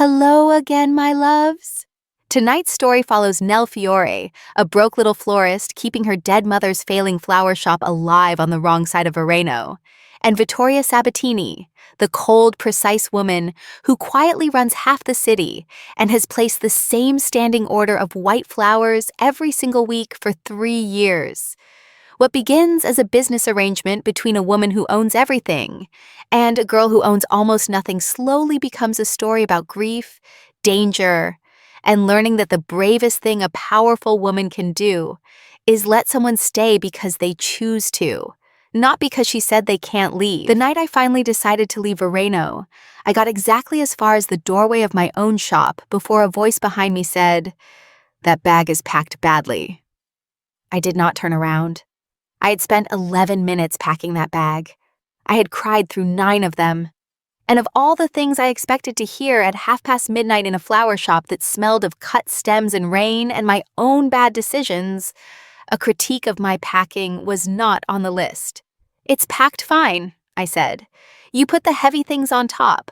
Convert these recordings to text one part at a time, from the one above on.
Hello again, my loves. Tonight's story follows Nell Fiore, a broke little florist keeping her dead mother's failing flower shop alive on the wrong side of Vareno, and Vittoria Sabbatini, the cold, precise woman who quietly runs half the city and has placed the same standing order of white flowers every single week for 3 years. What begins as a business arrangement between a woman who owns everything and a girl who owns almost nothing slowly becomes a story about grief, danger, and learning that the bravest thing a powerful woman can do is let someone stay because they choose to, not because she said they can't leave. The night I finally decided to leave Vareno, I got exactly as far as the doorway of my own shop before a voice behind me said, "That bag is packed badly." I did not turn around. I had spent 11 minutes packing that bag. I had cried through 9 of them. And of all the things I expected to hear at midnight in a flower shop that smelled of cut stems and rain and my own bad decisions, a critique of my packing was not on the list. "It's packed fine," I said. "You put the heavy things on top."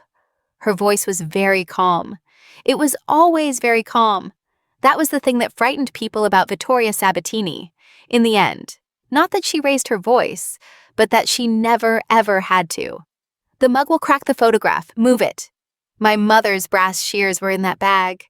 Her voice was very calm. It was always very calm. That was the thing that frightened people about Vittoria Sabbatini, in the end. Not that she raised her voice, but that she never, ever had to. "The mug will crack the photograph. Move it." My mother's brass shears were in that bag.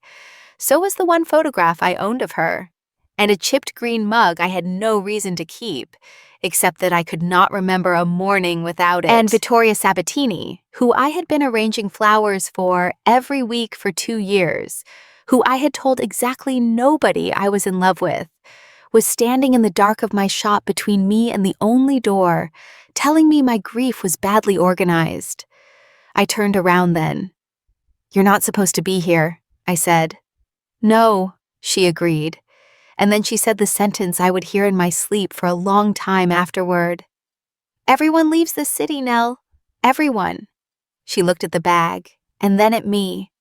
So was the one photograph I owned of her. And a chipped green mug I had no reason to keep, except that I could not remember a morning without it. And Vittoria Sabbatini, who I had been arranging flowers for every week for 2 years, who I had told exactly nobody I was in love with, was standing in the dark of my shop between me and the only door, telling me my grief was badly organized. I turned around then. "You're not supposed to be here," I said. "No," she agreed. And then she said the sentence I would hear in my sleep for a long time afterward. "Everyone leaves the city, Nell. Everyone." She looked at the bag, and then at me,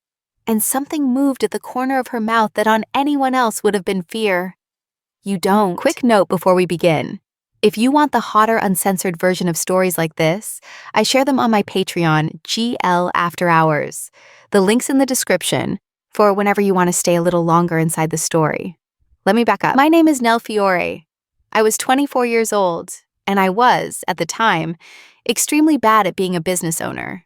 and something moved at the corner of her mouth that on anyone else would have been fear. "You don't." Quick note before we begin. If you want the hotter, uncensored version of stories like this, I share them on my Patreon, GL After Hours. The link's in the description for whenever you want to stay a little longer inside the story. Let me back up. My name is Nell Fiore. I was 24 years old, and I was, at the time, extremely bad at being a business owner.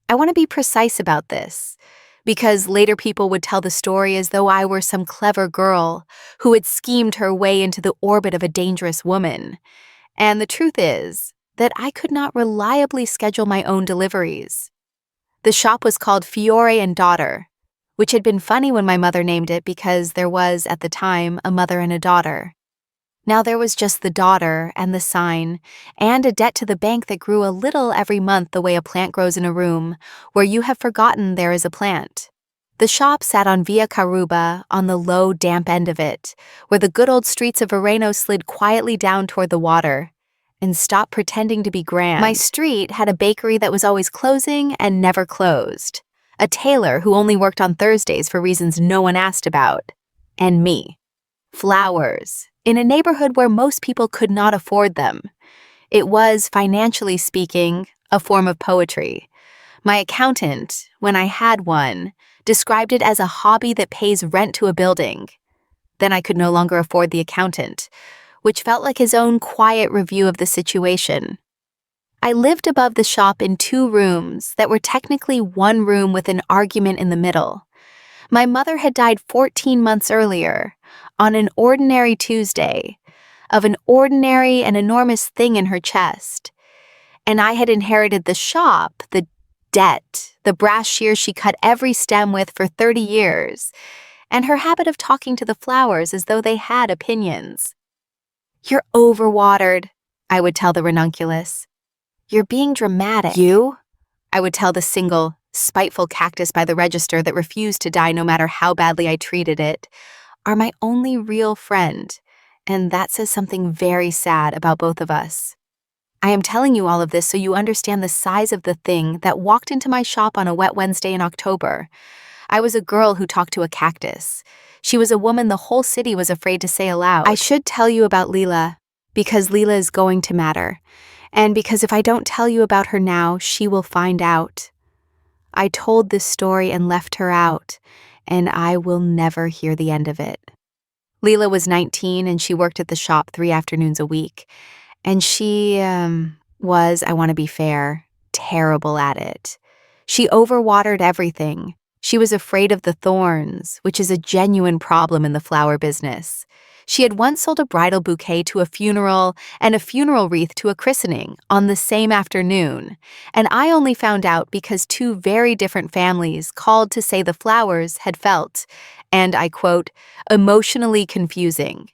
I want to be precise about this, because later people would tell the story as though I were some clever girl who had schemed her way into the orbit of a dangerous woman. And the truth is that I could not reliably schedule my own deliveries. The shop was called Fiore and Daughter, which had been funny when my mother named it because there was, at the time, a mother and a daughter. Now there was just the daughter and the sign, and a debt to the bank that grew a little every month the way a plant grows in a room, where you have forgotten there is a plant. The shop sat on Via Caruba, on the low, damp end of it, where the good old streets of Vareno slid quietly down toward the water, and stopped pretending to be grand. My street had a bakery that was always closing and never closed, a tailor who only worked on Thursdays for reasons no one asked about, and me. Flowers, in a neighborhood where most people could not afford them. It was, financially speaking, a form of poetry. My accountant, when I had one, described it as a hobby that pays rent to a building. Then I could no longer afford the accountant, which felt like his own quiet review of the situation. I lived above the shop in 2 rooms that were technically 1 room with an argument in the middle. My mother had died 14 months earlier, on an ordinary Tuesday, of an ordinary and enormous thing in her chest. And I had inherited the shop, the debt, the brass shears she cut every stem with for 30 years, and her habit of talking to the flowers as though they had opinions. "You're overwatered," I would tell the ranunculus. "You're being dramatic." "You?" I would tell the single, spiteful cactus by the register that refused to die no matter how badly I treated it, "are my only real friend, and that says something very sad about both of us." I am telling you all of this so you understand the size of the thing that walked into my shop on a wet Wednesday in October. I was a girl who talked to a cactus. She was a woman the whole city was afraid to say aloud. I should tell you about Leela, because Leela is going to matter, and because if I don't tell you about her now, she will find out. I told this story and left her out, and I will never hear the end of it. Leela was 19 and she worked at the shop 3 afternoons a week. And she was, I want to be fair, terrible at it. She overwatered everything. She was afraid of the thorns, which is a genuine problem in the flower business. She had once sold a bridal bouquet to a funeral and a funeral wreath to a christening on the same afternoon, and I only found out because 2 very different families called to say the flowers had felt, and I quote, emotionally confusing.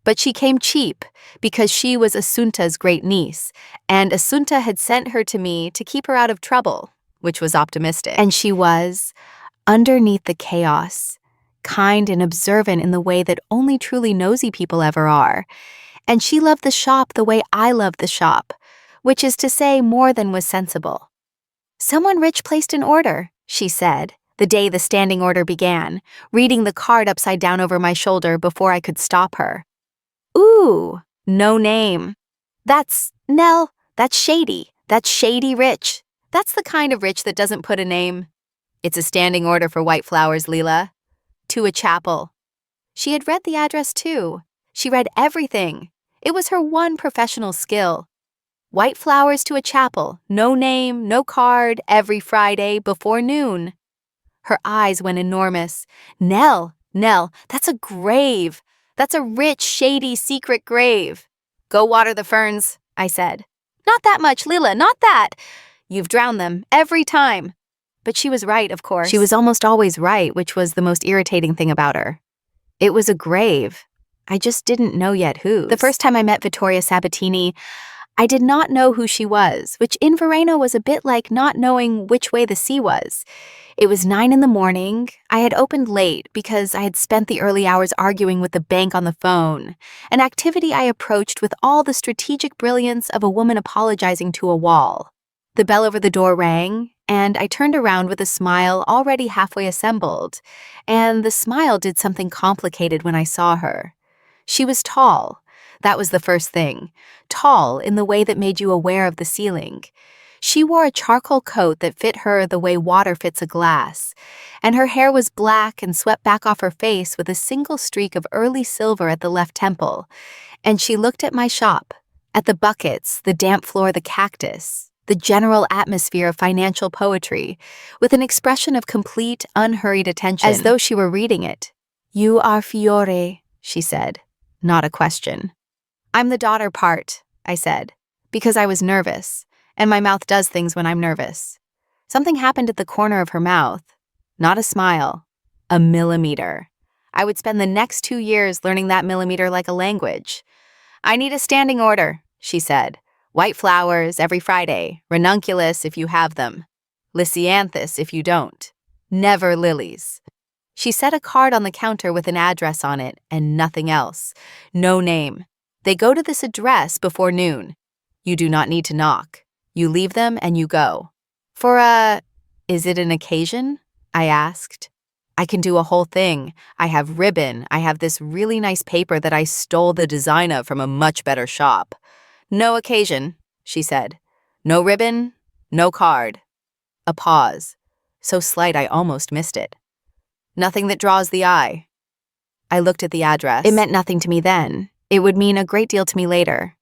But she came cheap because she was Asunta's great niece, and Asunta had sent her to me to keep her out of trouble, which was optimistic. And she was, underneath the chaos, kind and observant in the way that only truly nosy people ever are. And she loved the shop the way I loved the shop, which is to say more than was sensible. Someone rich placed an order, she said, the day the standing order began, reading the card upside down over my shoulder before I could stop her. Ooh, no name. That's, Nell, that's shady rich. That's the kind of rich that doesn't put a name. It's a standing order for white flowers, Leela. To a chapel. She had read the address too. She read everything. It was her one professional skill. White flowers to a chapel, no name, no card, every Friday before noon. Her eyes went enormous. Nell, that's a grave. That's a rich, shady, secret grave. Go water the ferns, I said. Not that much, Leela, not that. You've drowned them every time. But she was right, of course. She was almost always right, which was the most irritating thing about her. It was a grave. I just didn't know yet whose. The first time I met Vittoria Sabbatini, I did not know who she was, which in Vareno was a bit like not knowing which way the sea was. It was 9 in the morning. I had opened late because I had spent the early hours arguing with the bank on the phone, an activity I approached with all the strategic brilliance of a woman apologizing to a wall. The bell over the door rang, and I turned around with a smile already halfway assembled, and the smile did something complicated when I saw her. She was tall. That was the first thing. Tall in the way that made you aware of the ceiling. She wore a charcoal coat that fit her the way water fits a glass, and her hair was black and swept back off her face with a single streak of early silver at the left temple. And she looked at my shop, at the buckets, the damp floor, the cactus, the general atmosphere of financial poetry, with an expression of complete, unhurried attention, as though she were reading it. You are Fiore, she said, not a question. I'm the daughter part, I said, because I was nervous, and my mouth does things when I'm nervous. Something happened at the corner of her mouth. Not a smile, a millimeter. I would spend the next 2 years learning that millimeter like a language. I need a standing order, she said. White flowers every Friday, ranunculus if you have them, lisianthus if you don't. Never lilies. She set a card on the counter with an address on it and nothing else. No name. They go to this address before noon. You do not need to knock. You leave them and you go. Is it an occasion? I asked. I can do a whole thing. I have ribbon. I have this really nice paper that I stole the design of from a much better shop. No occasion, she said. No ribbon, no card. A pause. So slight I almost missed it. Nothing that draws the eye. I looked at the address. It meant nothing to me then. It would mean a great deal to me later.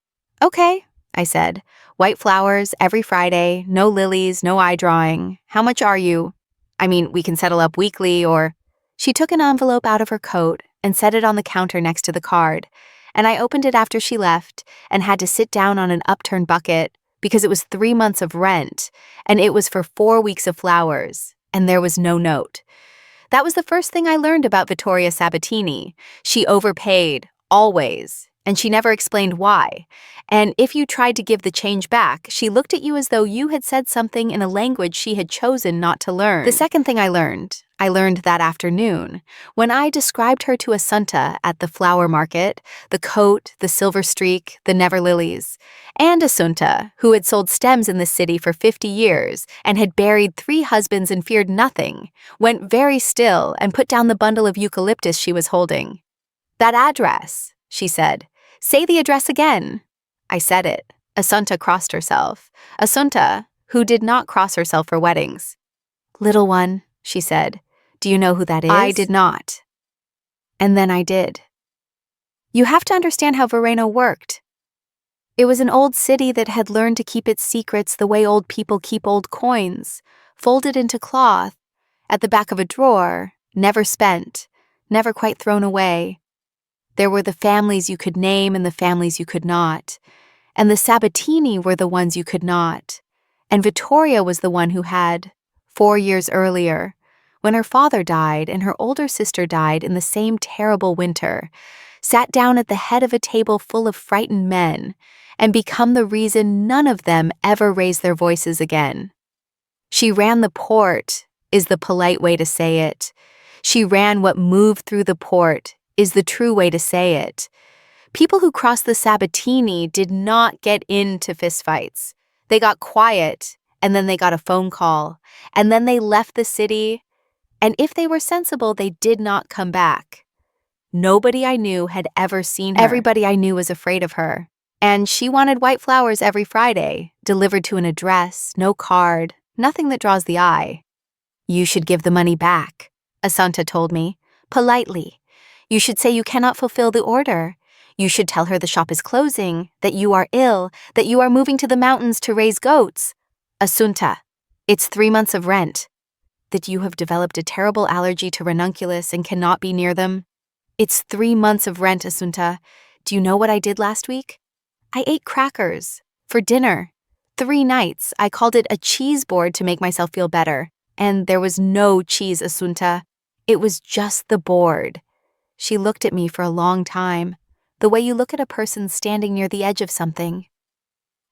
Okay, I said. White flowers every Friday, no lilies, no eye drawing. How much are you? I mean, we can settle up weekly or... She took an envelope out of her coat and set it on the counter next to the card, and I opened it after she left and had to sit down on an upturned bucket because it was 3 months of rent, and it was for 4 weeks of flowers, and there was no note. That was the first thing I learned about Vittoria Sabbatini. She overpaid, always, and she never explained why. And if you tried to give the change back, she looked at you as though you had said something in a language she had chosen not to learn. The second thing I learned that afternoon, when I described her to Asunta at the flower market, the coat, the silver streak, the never lilies, and Asunta, who had sold stems in the city for 50 years and had buried 3 husbands and feared nothing, went very still and put down the bundle of eucalyptus she was holding. That address, she said. Say the address again. I said it. Asunta crossed herself. Asunta, who did not cross herself for weddings. Little one, she said, do you know who that is? I did not. And then I did. You have to understand how Vareno worked. It was an old city that had learned to keep its secrets the way old people keep old coins, folded into cloth, at the back of a drawer, never spent, never quite thrown away. There were the families you could name and the families you could not. And the Sabbatini were the ones you could not. And Vittoria was the one who had, 4 years earlier, when her father died and her older sister died in the same terrible winter, sat down at the head of a table full of frightened men and become the reason none of them ever raised their voices again. She ran the port, is the polite way to say it. She ran what moved through the port, is the true way to say it. People who crossed the Sabbatini did not get into fistfights. They got quiet, and then they got a phone call, and then they left the city, and if they were sensible, they did not come back. Nobody I knew had ever seen her. Everybody I knew was afraid of her. And she wanted white flowers every Friday, delivered to an address, no card, nothing that draws the eye. You should give the money back, Assunta told me, politely. You should say you cannot fulfill the order. You should tell her the shop is closing, that you are ill, that you are moving to the mountains to raise goats. Assunta, it's 3 months of rent. That you have developed a terrible allergy to ranunculus and cannot be near them. It's 3 months of rent, Assunta. Do you know what I did last week? I ate crackers for dinner. 3 nights. I called it a cheese board to make myself feel better. And there was no cheese, Assunta. It was just the board. She looked at me for a long time, the way you look at a person standing near the edge of something.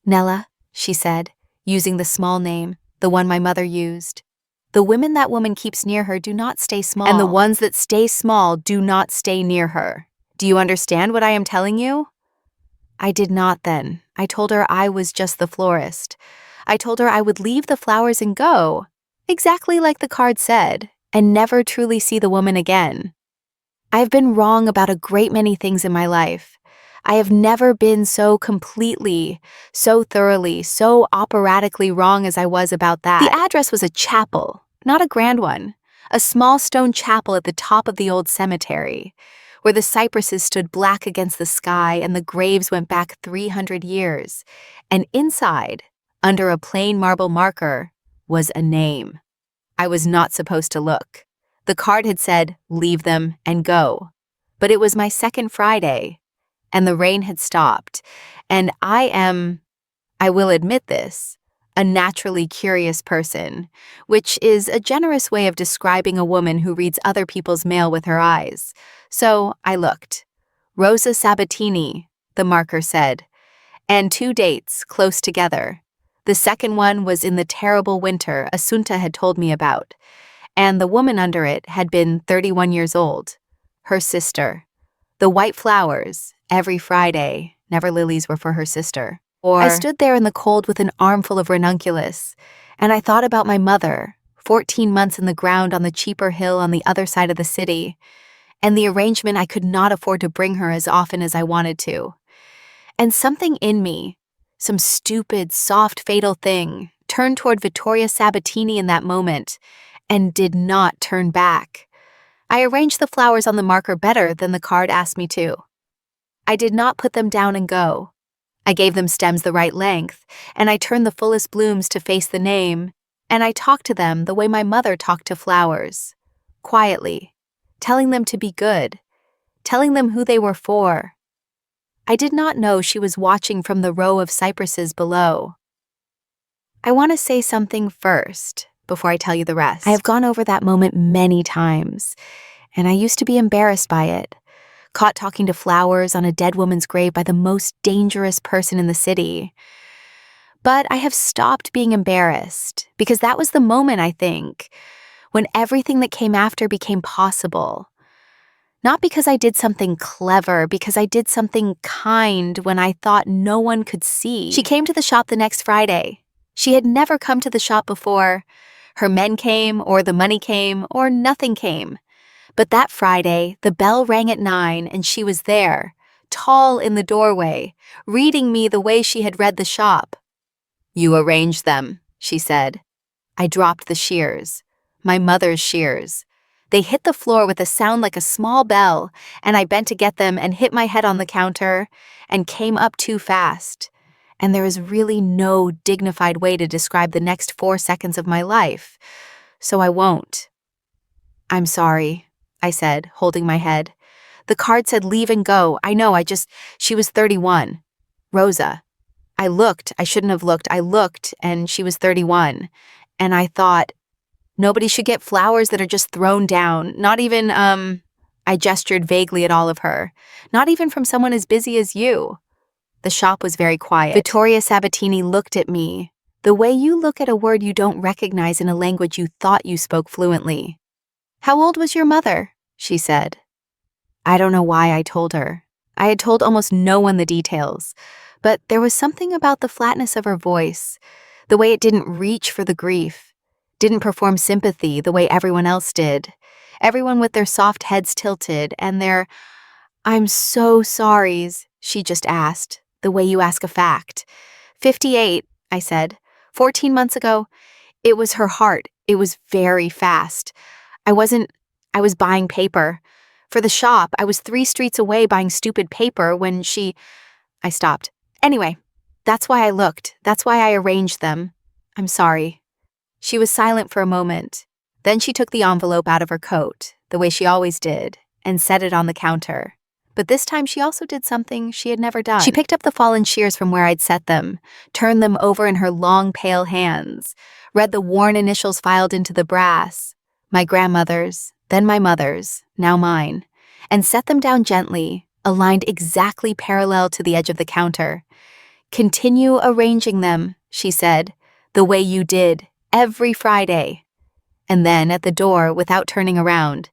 Nella, she said, using the small name, the one my mother used. The women that woman keeps near her do not stay small. And the ones that stay small do not stay near her. Do you understand what I am telling you? I did not then. I told her I was just the florist. I told her I would leave the flowers and go, exactly like the card said, and never truly see the woman again. I have been wrong about a great many things in my life. I have never been so completely, so thoroughly, so operatically wrong as I was about that. The address was a chapel, not a grand one, a small stone chapel at the top of the old cemetery, where the cypresses stood black against the sky and the graves went back 300 years, and inside, under a plain marble marker, was a name. I was not supposed to look. The card had said, leave them and go. But it was my second Friday, and the rain had stopped, and I will admit this, a naturally curious person, which is a generous way of describing a woman who reads other people's mail with her eyes. So I looked. Rosa Sabbatini, the marker said, and 2 dates close together. The second one was in the terrible winter Assunta had told me about, and the woman under it had been 31 years old, her sister. The white flowers, every Friday, never lilies were for her sister. I stood there in the cold with an armful of ranunculus, and I thought about my mother, 14 months in the ground on the cheaper hill on the other side of the city, and the arrangement I could not afford to bring her as often as I wanted to. And something in me, some stupid, soft, fatal thing, turned toward Vittoria Sabbatini in that moment, and did not turn back. I arranged the flowers on the marker better than the card asked me to. I did not put them down and go. I gave them stems the right length, and I turned the fullest blooms to face the name, and I talked to them the way my mother talked to flowers, quietly, telling them to be good, telling them who they were for. I did not know she was watching from the row of cypresses below. I want to say something first, before I tell you the rest. I have gone over that moment many times, and I used to be embarrassed by it, caught talking to flowers on a dead woman's grave by the most dangerous person in the city. But I have stopped being embarrassed, because that was the moment, I think, when everything that came after became possible. Not because I did something clever, because I did something kind when I thought no one could see. She came to the shop the next Friday. She had never come to the shop before. Her men came, or the money came, or nothing came. But that Friday, the bell rang at 9 and she was there, tall in the doorway, reading me the way she had read the shop. "You arranged them," she said. I dropped the shears. my mother's shears. They hit the floor with a sound like a small bell, and I bent to get them and hit my head on the counter and came up too fast. And there is really no dignified way to describe the next 4 seconds of my life, so I won't. "I'm sorry," I said, holding my head. "The card said leave and go. I know, she was 31. Rosa." I shouldn't have looked. I looked, and she was 31. And I thought, nobody should get flowers that are just thrown down. Not even, I gestured vaguely at all of her. Not even from someone as busy as you. The shop was very quiet. Vittoria Sabbatini looked at me, the way you look at a word you don't recognize in a language you thought you spoke fluently. "How old was your mother?" she said. I don't know why I told her. I had told almost no one the details, but there was something about the flatness of her voice, the way it didn't reach for the grief, didn't perform sympathy the way everyone else did, everyone with their soft heads tilted and their "I'm so sorries," she just asked, the way you ask a fact. 58, I said. 14 months ago. It was her heart. It was very fast. I was buying paper. For the shop, I was 3 streets away buying stupid paper when I stopped. Anyway, that's why I looked. That's why I arranged them. I'm sorry. She was silent for a moment. Then she took the envelope out of her coat, the way she always did, and set it on the counter. But this time she also did something she had never done. She picked up the fallen shears from where I'd set them, turned them over in her long, pale hands, read the worn initials filed into the brass, my grandmother's, then my mother's, now mine, and set them down gently, aligned exactly parallel to the edge of the counter. "Continue arranging them," she said, "the way you did, every Friday." And then, at the door, without turning around,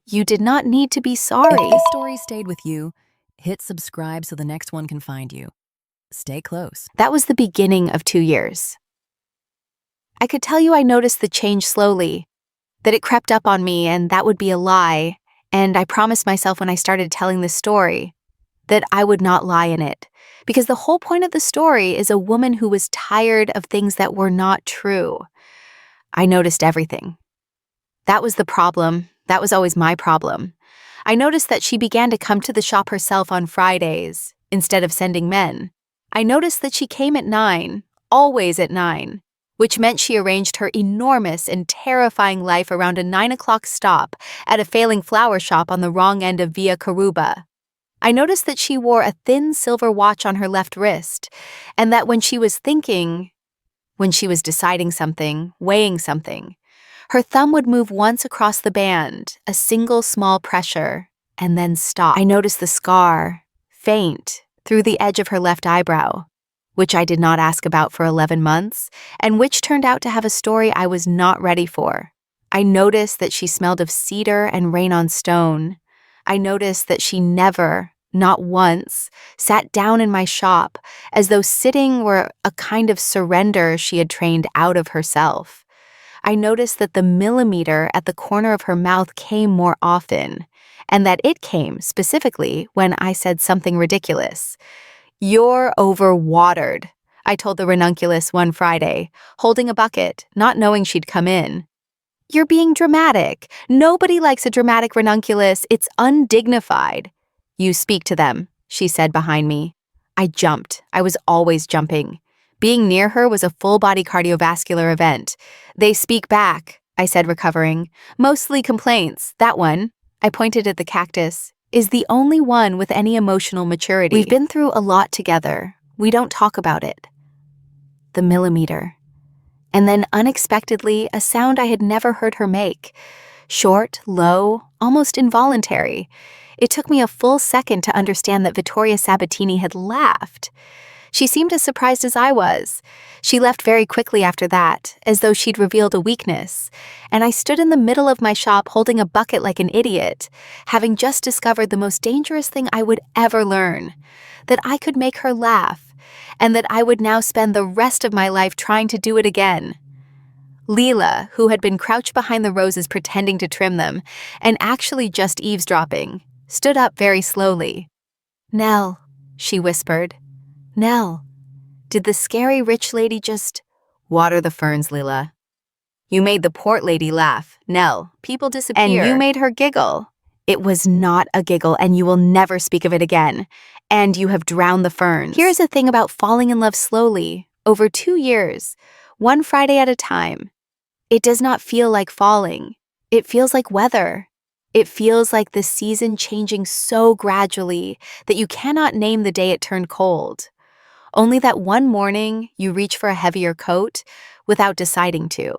"You did not need to be sorry." If this story stayed with you, hit subscribe so the next one can find you. Stay close. That was the beginning of 2 years. I could tell you I noticed the change slowly, that it crept up on me and that would be a lie, and I promised myself when I started telling this story that I would not lie in it, because the whole point of the story is a woman who was tired of things that were not true. I noticed everything. That was the problem. That was always my problem. I noticed that she began to come to the shop herself on Fridays, instead of sending men. I noticed that she came at 9, always at 9, which meant she arranged her enormous and terrifying life around a 9 o'clock stop at a failing flower shop on the wrong end of Via Caruba. I noticed that she wore a thin silver watch on her left wrist, and that when she was thinking, when she was deciding something, weighing something, her thumb would move once across the band, a single small pressure, and then stop. I noticed the scar, faint, through the edge of her left eyebrow, which I did not ask about for 11 months, and which turned out to have a story I was not ready for. I noticed that she smelled of cedar and rain on stone. I noticed that she never, not once, sat down in my shop, as though sitting were a kind of surrender she had trained out of herself. I noticed that the millimeter at the corner of her mouth came more often, and that it came, specifically, when I said something ridiculous. "You're overwatered," I told the ranunculus one Friday, holding a bucket, not knowing she'd come in. "You're being dramatic. Nobody likes a dramatic ranunculus. It's undignified." "You speak to them," she said behind me. I jumped. I was always jumping. Being near her was a full-body cardiovascular event. "They speak back," I said, recovering. "Mostly complaints. That one," I pointed at the cactus, "is the only one with any emotional maturity. We've been through a lot together. We don't talk about it." The millimeter. And then unexpectedly, a sound I had never heard her make. Short, low, almost involuntary. It took me a full second to understand that Vittoria Sabbatini had laughed. She seemed as surprised as I was. She left very quickly after that, as though she'd revealed a weakness, and I stood in the middle of my shop holding a bucket like an idiot, having just discovered the most dangerous thing I would ever learn, that I could make her laugh, and that I would now spend the rest of my life trying to do it again. Leela, who had been crouched behind the roses pretending to trim them, and actually just eavesdropping, stood up very slowly. "Nell," she whispered. "Nell, did the scary rich lady just—" "Water the ferns, Leela." You made the port lady laugh, Nell. People disappear. And you made her giggle. It was not a giggle, and you will never speak of it again. And you have drowned the ferns. Here's the thing about falling in love slowly, over 2 years, one Friday at a time. It does not feel like falling. It feels like weather. It feels like the season changing so gradually that you cannot name the day it turned cold. Only that one morning you reach for a heavier coat without deciding to.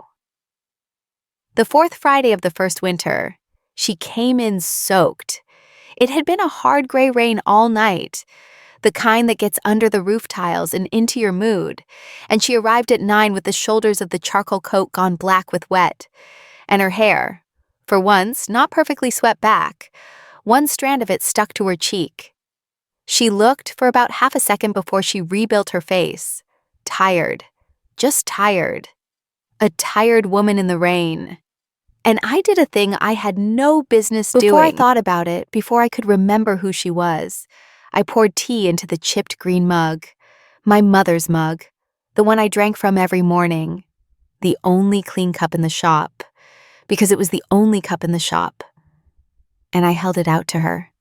The 4th Friday of the first winter, she came in soaked. It had been a hard gray rain all night, the kind that gets under the roof tiles and into your mood, and she arrived at 9 with the shoulders of the charcoal coat gone black with wet, and her hair, for once not perfectly swept back, one strand of it stuck to her cheek. She looked for about half a second before she rebuilt her face, tired, just tired, a tired woman in the rain. And I did a thing I had no business doing. Before I thought about it, before I could remember who she was, I poured tea into the chipped green mug, my mother's mug, the one I drank from every morning, the only clean cup in the shop, because it was the only cup in the shop. And I held it out to her.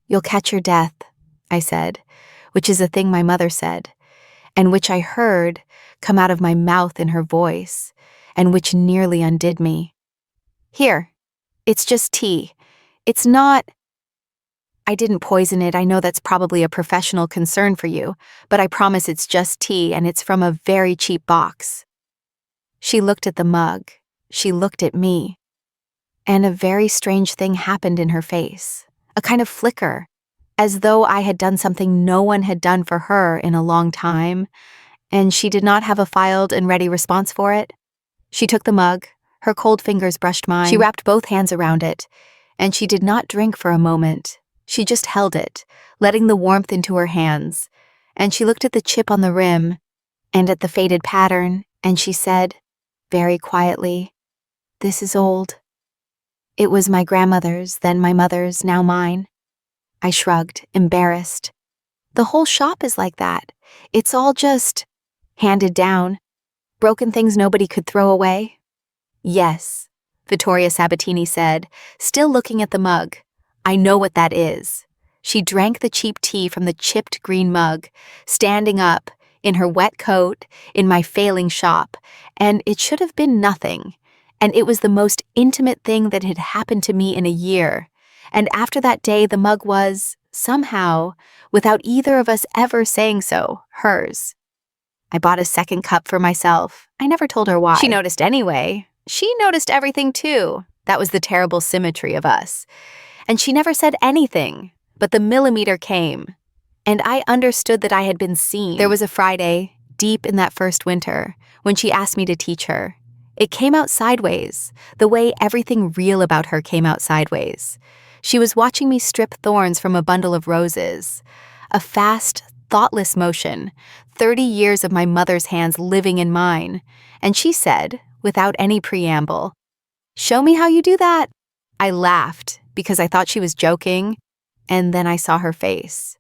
"You'll catch your death," I said, which is a thing my mother said, and which I heard come out of my mouth in her voice, and which nearly undid me. "Here, it's just tea. It's not—" "I didn't poison it. I know that's probably a professional concern for you, but I promise it's just tea and it's from a very cheap box." She looked at the mug. She looked at me. And a very strange thing happened in her face, a kind of flicker, as though I had done something no one had done for her in a long time, and she did not have a filed and ready response for it. She took the mug. Her cold fingers brushed mine. She wrapped both hands around it, and she did not drink for a moment. She just held it, letting the warmth into her hands, and she looked at the chip on the rim and at the faded pattern, and she said, very quietly, "This is old. It was my grandmother's, then my mother's, now mine." I shrugged, embarrassed. "The whole shop is like that. It's all just handed down. Broken things nobody could throw away." "Yes," Vittoria Sabbatini said, still looking at the mug. "I know what that is." She drank the cheap tea from the chipped green mug, standing up, in her wet coat, in my failing shop, and it should have been nothing. And it was the most intimate thing that had happened to me in a year. And after that day, the mug was, somehow, without either of us ever saying so, hers. I bought a second cup for myself. I never told her why. She noticed anyway. She noticed everything too. That was the terrible symmetry of us. And she never said anything, but the millimeter came. And I understood that I had been seen. There was a Friday, deep in that first winter, when she asked me to teach her. It came out sideways, the way everything real about her came out sideways. She was watching me strip thorns from a bundle of roses. A fast, thoughtless motion, 30 years of my mother's hands living in mine. And she said, without any preamble, "Show me how you do that." I laughed because I thought she was joking, and then I saw her face.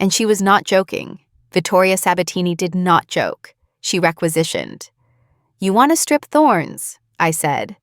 And she was not joking. Vittoria Sabbatini did not joke. She requisitioned. "You want to strip thorns," I said.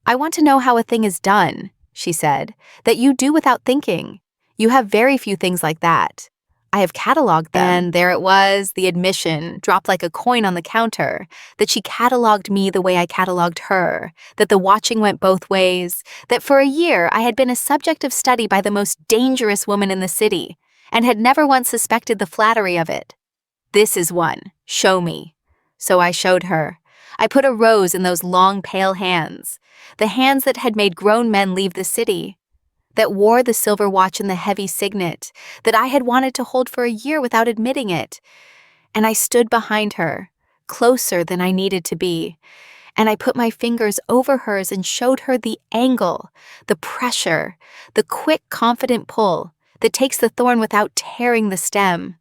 "I want to know how a thing is done," she said, "that you do without thinking. You have very few things like that. I have cataloged them." And there it was, the admission, dropped like a coin on the counter, that she cataloged me the way I cataloged her, that the watching went both ways, that for a year I had been a subject of study by the most dangerous woman in the city, and had never once suspected the flattery of it. "This is one. Show me." So I showed her. I put a rose in those long, pale hands, the hands that had made grown men leave the city, that wore the silver watch and the heavy signet, that I had wanted to hold for a year without admitting it. And I stood behind her, closer than I needed to be, and I put my fingers over hers and showed her the angle, the pressure, the quick, confident pull that takes the thorn without tearing the stem.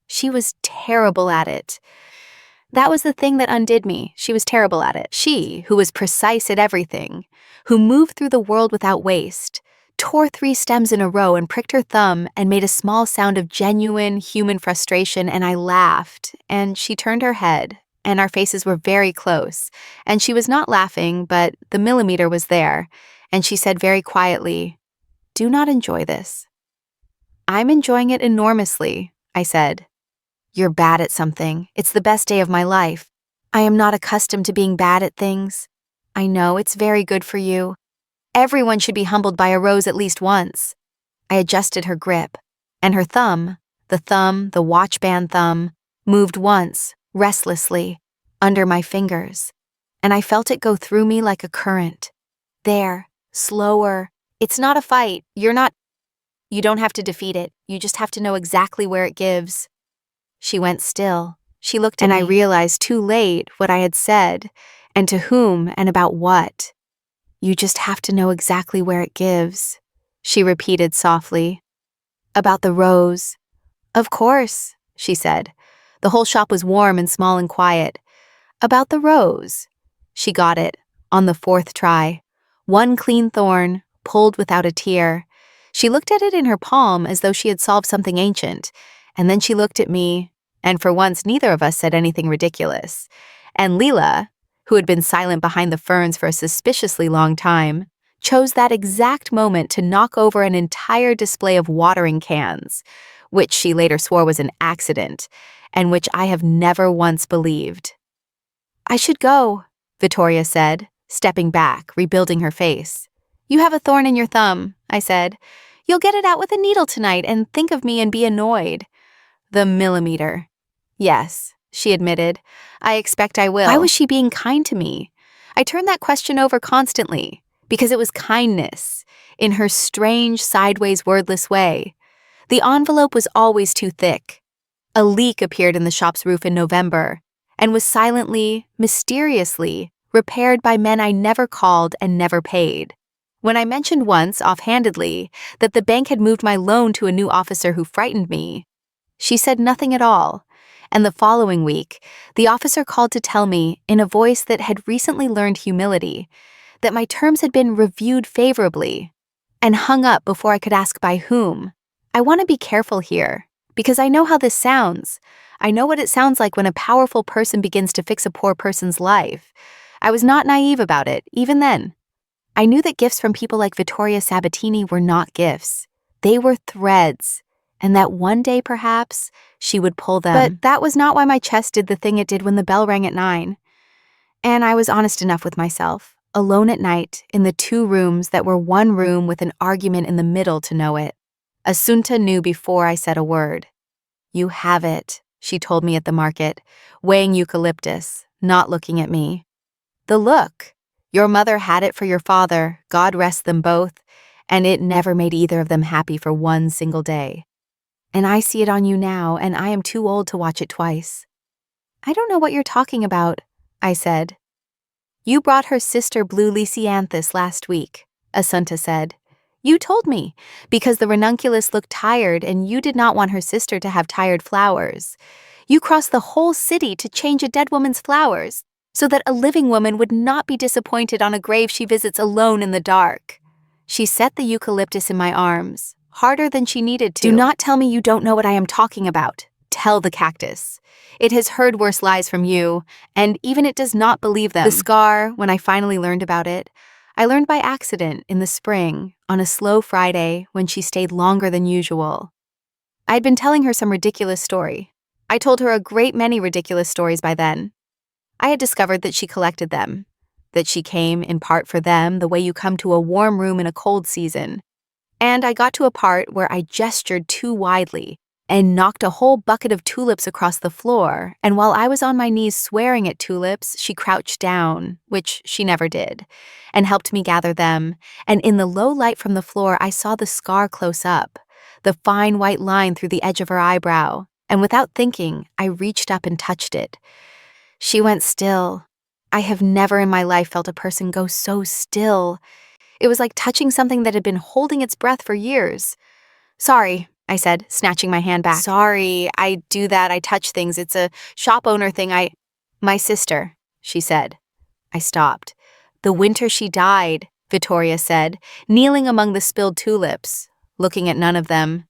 She was terrible at it. That was the thing that undid me. She was terrible at it. She, who was precise at everything, who moved through the world without waste, tore 3 stems in a row and pricked her thumb and made a small sound of genuine human frustration, and I laughed, and she turned her head, and our faces were very close, and she was not laughing, but the millimeter was there, and she said very quietly, "Do not enjoy this." "I'm enjoying it enormously," I said. "You're bad at something. It's the best day of my life. I am not accustomed to being bad at things. I know it's very good for you. Everyone should be humbled by a rose at least once." I adjusted her grip, and her thumb, the watch band thumb, moved once, restlessly, under my fingers, and I felt it go through me like a current. There, slower. "It's not a fight. You don't have to defeat it. You just have to know exactly where it gives." She went still. She looked at me, and I realized too late what I had said, and to whom and about what. "You just have to know exactly where it gives," she repeated softly. "About the rose." "Of course," she said. The whole shop was warm and small and quiet. "About the rose." She got it, on the fourth try. One clean thorn, pulled without a tear. She looked at it in her palm as though she had solved something ancient, and then she looked at me, and for once neither of us said anything ridiculous. And Leela, who had been silent behind the ferns for a suspiciously long time, chose that exact moment to knock over an entire display of watering cans, which she later swore was an accident, and which I have never once believed. "I should go," Vittoria said, stepping back, rebuilding her face. "You have a thorn in your thumb," I said. "You'll get it out with a needle tonight and think of me and be annoyed." "The millimeter." "Yes," she admitted. "I expect I will." Why was she being kind to me? I turned that question over constantly, because it was kindness, in her strange, sideways, wordless way. The envelope was always too thick. A leak appeared in the shop's roof in November, and was silently, mysteriously, repaired by men I never called and never paid. When I mentioned once, offhandedly, that the bank had moved my loan to a new officer who frightened me, she said nothing at all, and the following week, the officer called to tell me, in a voice that had recently learned humility, that my terms had been reviewed favorably, and hung up before I could ask by whom. I want to be careful here, because I know how this sounds. I know what it sounds like when a powerful person begins to fix a poor person's life. I was not naive about it, even then. I knew that gifts from people like Vittoria Sabbatini were not gifts. They were threads, and that one day, perhaps, she would pull them. But that was not why my chest did the thing it did when the bell rang at 9. And I was honest enough with myself, alone at night, in the 2 rooms that were one room with an argument in the middle to know it. Assunta knew before I said a word. "You have it," she told me at the market, weighing eucalyptus, not looking at me. "The look. Your mother had it for your father, God rest them both, and it never made either of them happy for one single day. And I see it on you now, and I am too old to watch it twice." "I don't know what you're talking about," I said. "You brought her sister blue lisianthus last week," Assunta said. "You told me, because the ranunculus looked tired and you did not want her sister to have tired flowers. You crossed the whole city to change a dead woman's flowers, so that a living woman would not be disappointed on a grave she visits alone in the dark." She set the eucalyptus in my arms, harder than she needed to. "Do not tell me you don't know what I am talking about. Tell the cactus. It has heard worse lies from you, and even it does not believe them." The scar, when I finally learned about it, I learned by accident in the spring, on a slow Friday when she stayed longer than usual. I'd been telling her some ridiculous story. I told her a great many ridiculous stories by then. I had discovered that she collected them, that she came in part for them the way you come to a warm room in a cold season. And I got to a part where I gestured too widely and knocked a whole bucket of tulips across the floor, and while I was on my knees swearing at tulips, she crouched down, which she never did, and helped me gather them, and in the low light from the floor I saw the scar close up, the fine white line through the edge of her eyebrow, and without thinking, I reached up and touched it. She went still. I have never in my life felt a person go so still. It was like touching something that had been holding its breath for years. "Sorry," I said, snatching my hand back. "Sorry, I do that, I touch things. It's a shop owner thing, My sister," she said. I stopped. "The winter she died," Vittoria said, kneeling among the spilled tulips, looking at none of them.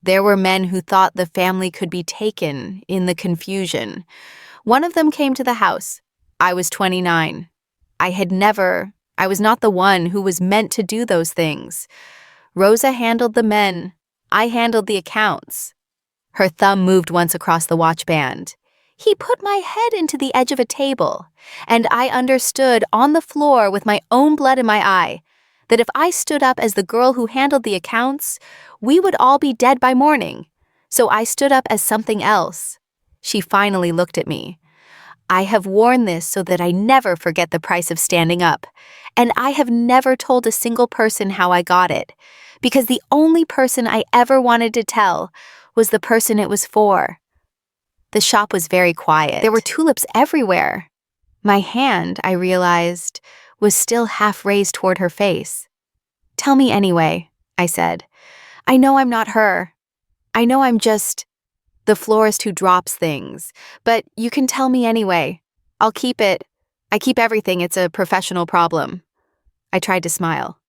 "There were men who thought the family could be taken in the confusion. One of them came to the house. I was 29. I was not the one who was meant to do those things. Rosa handled the men. I handled the accounts. Her thumb moved once across the watch band. He put my head into the edge of a table, and I understood on the floor with my own blood in my eye that if I stood up as the girl who handled the accounts, we would all be dead by morning. So I stood up as something else. She finally looked at me. I have worn this so that I never forget the price of standing up, and I have never told a single person how I got it, because the only person I ever wanted to tell was the person it was for. The shop was very quiet. There were tulips everywhere. My hand, I realized, was still half raised toward her face. "Tell me anyway," I said. "I know I'm not her. I know I'm just the florist who drops things, but you can tell me anyway. I'll keep it. I keep everything. It's a professional problem." I tried to smile.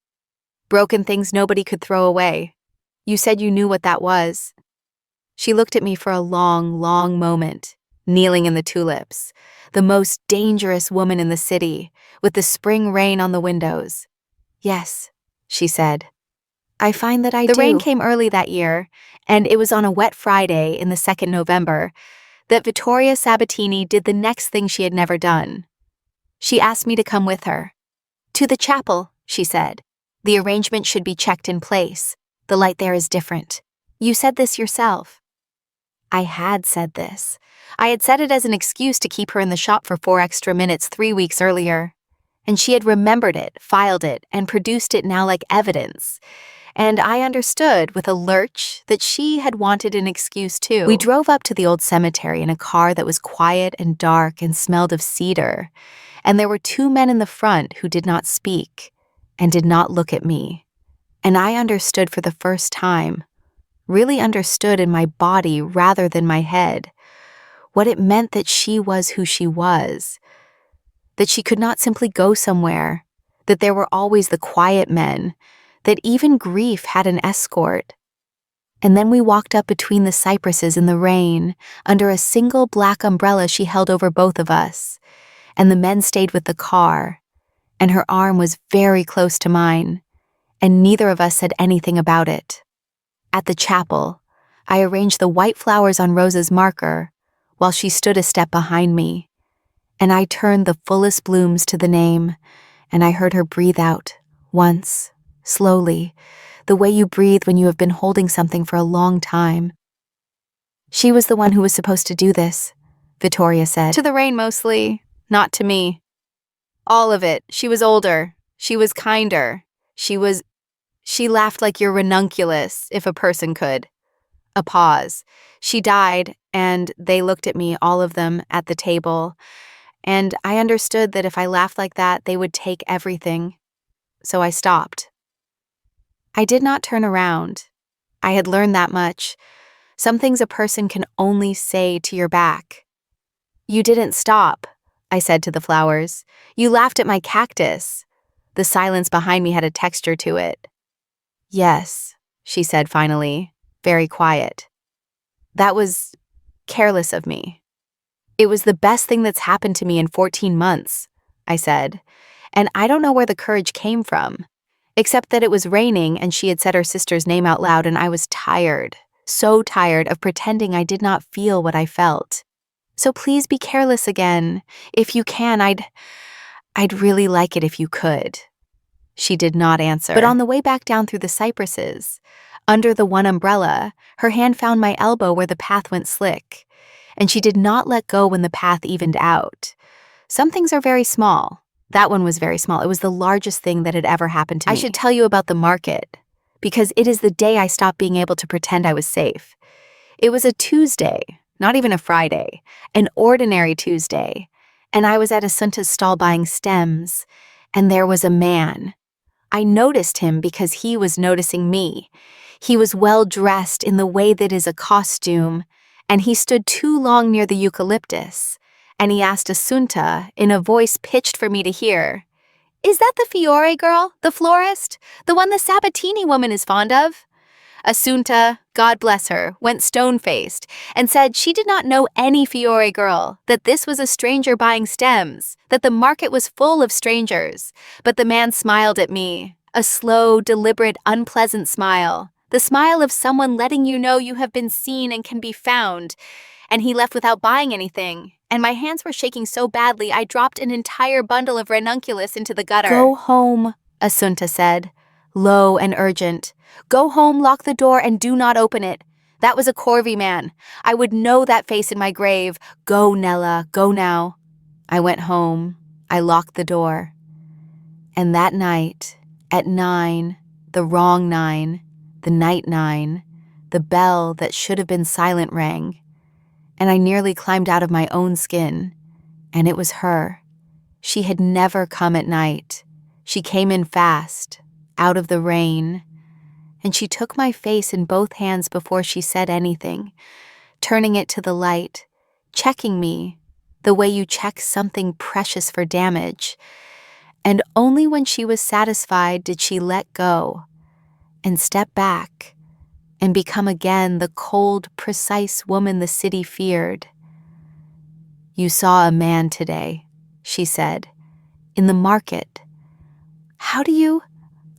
"Broken things nobody could throw away. You said you knew what that was." She looked at me for a long, long moment, kneeling in the tulips, the most dangerous woman in the city, with the spring rain on the windows. "Yes," she said. "I find that I do." The rain came early that year, and it was on a wet Friday in the 2nd November that Vittoria Sabbatini did the next thing she had never done. She asked me to come with her. "To the chapel," she said. "The arrangement should be checked in place. The light there is different. You said this yourself." I had said this. I had said it as an excuse to keep her in the shop for 4 extra minutes 3 weeks earlier. And she had remembered it, filed it, and produced it now like evidence. And I understood with a lurch that she had wanted an excuse too. We drove up to the old cemetery in a car that was quiet and dark and smelled of cedar. And there were 2 men in the front who did not speak and did not look at me. And I understood for the first time, really understood in my body rather than my head, what it meant that she was who she was, that she could not simply go somewhere, that there were always the quiet men, that even grief had an escort. And then we walked up between the cypresses in the rain, under a single black umbrella she held over both of us, and the men stayed with the car, and her arm was very close to mine, and neither of us said anything about it. At the chapel, I arranged the white flowers on Rosa's marker while she stood a step behind me, and I turned the fullest blooms to the name, and I heard her breathe out, once, slowly, the way you breathe when you have been holding something for a long time. "She was the one who was supposed to do this," Vittoria said. "To the rain mostly, not to me. All of it. She was older. She was kinder. She laughed like your ranunculus, if a person could." A pause. "She died, and they looked at me, all of them, at the table, and I understood that if I laughed like that, they would take everything. So I stopped. I did not turn around. I had learned that much. Some things a person can only say to your back. "You didn't stop," I said to the flowers. "You laughed at my cactus." The silence behind me had a texture to it. "Yes," she said finally, very quiet. "That was careless of me. It was the best thing that's happened to me in 14 months, I said, and I don't know where the courage came from, except that it was raining and she had said her sister's name out loud and I was tired, so tired of pretending I did not feel what I felt. So please be careless again. If you can, I'd really like it if you could." She did not answer. But on the way back down through the cypresses, under the one umbrella, her hand found my elbow where the path went slick, and she did not let go when the path evened out. Some things are very small. That one was very small. It was the largest thing that had ever happened to me. I should tell you about the market, because it is the day I stopped being able to pretend I was safe. It was a Tuesday, not even a Friday, an ordinary Tuesday, and I was at Asunta's stall buying stems, and there was a man. I noticed him because he was noticing me. He was well dressed in the way that is a costume, and he stood too long near the eucalyptus, and he asked Asunta, in a voice pitched for me to hear, "Is that the Fiore girl, the florist, the one the Sabbatini woman is fond of?" Assunta, God bless her, went stone-faced and said she did not know any Fiore girl, that this was a stranger buying stems, that the market was full of strangers. But the man smiled at me, a slow, deliberate, unpleasant smile, the smile of someone letting you know you have been seen and can be found. And he left without buying anything, and my hands were shaking so badly I dropped an entire bundle of ranunculus into the gutter. Go home, Assunta said, low and urgent. Go home, lock the door, and do not open it. That was a Corvi man. I would know that face in my grave. Go, Nella, go now. I went home. I locked the door. And that night, at 9, the wrong 9, the night 9, the bell that should have been silent rang. And I nearly climbed out of my own skin. And it was her. She had never come at night. She came in fast, out of the rain. And she took my face in both hands before she said anything, turning it to the light, checking me the way you check something precious for damage. And only when she was satisfied did she let go and step back and become again the cold, precise woman the city feared. You saw a man today, she said, in the market. How do you?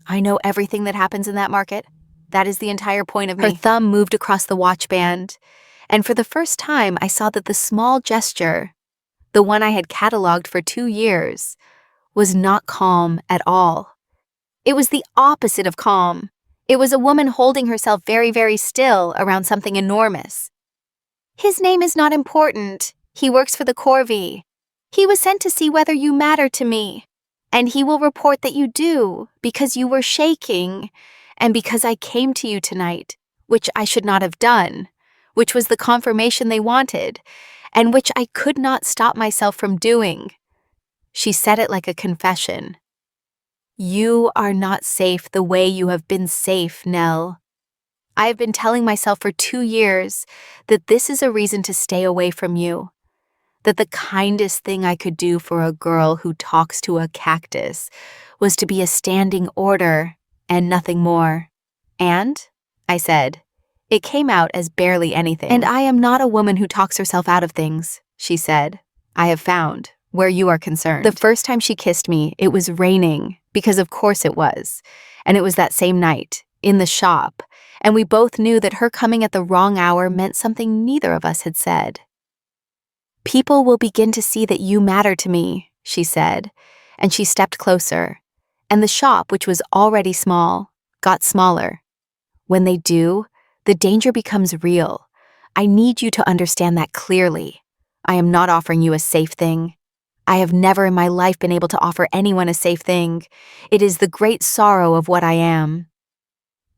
I know everything that happens in that market. That is the entire point of me. Her thumb moved across the watch band, and for the first time I saw that the small gesture, the one I had cataloged for 2 years, was not calm at all. It was the opposite of calm. It was a woman holding herself very, very still around something enormous. His name is not important. He works for the Corvi. He was sent to see whether you matter to me. And he will report that you do, because you were shaking, and because I came to you tonight, which I should not have done, which was the confirmation they wanted, and which I could not stop myself from doing. She said it like a confession. You are not safe the way you have been safe, Nell. I have been telling myself for 2 years that this is a reason to stay away from you. That the kindest thing I could do for a girl who talks to a cactus was to be a standing order and nothing more. And, I said, it came out as barely anything. And I am not a woman who talks herself out of things, she said. I have found, where you are concerned. The first time she kissed me, it was raining, because of course it was. And it was that same night, in the shop, and we both knew that her coming at the wrong hour meant something neither of us had said. People will begin to see that you matter to me, she said, and she stepped closer. And the shop, which was already small, got smaller. When they do, the danger becomes real. I need you to understand that clearly. I am not offering you a safe thing. I have never in my life been able to offer anyone a safe thing. It is the great sorrow of what I am.